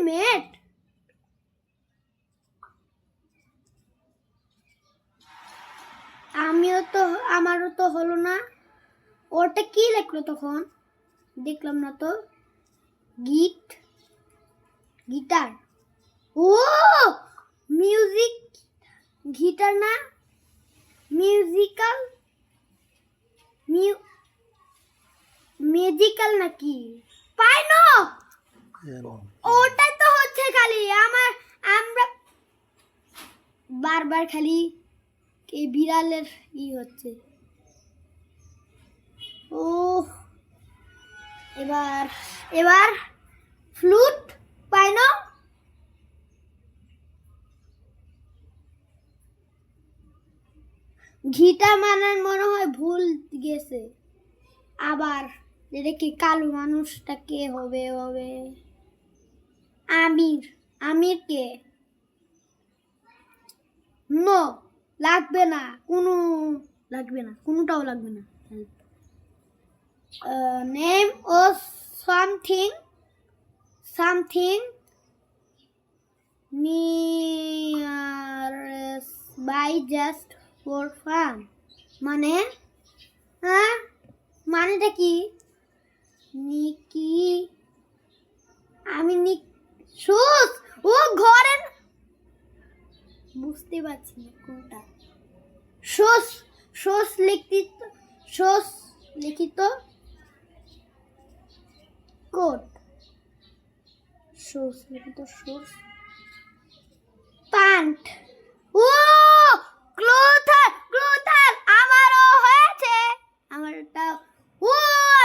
মেট আমারও তো হলো না। ওটা কি লিখলো তখন? দেখলাম না তো। গিটার। ও মিউজিক গিটার না, মিউজিক্যাল ম্যাজিক্যাল নাকি পাই না। ওটা তো হচ্ছে খালি আমরা বারবার খালি এই বিড়ালের হচ্ছে। ও এবার ফ্লুট পাই না। ঘিটা মানার মনে হয় ভুল গেছে। আবার দেখি কালো মানুষটা কে হবে? আমির কে? নো, লাগবে না, কোনোটাও লাগবে না। নেম ও something nearest by just for fun. মানে মানেটা কি? নিকি আমি সুস ও ঘরের বুঝতে পারছি না কোনটা। সোস লিখিত কোড। সোস লিখিত সোস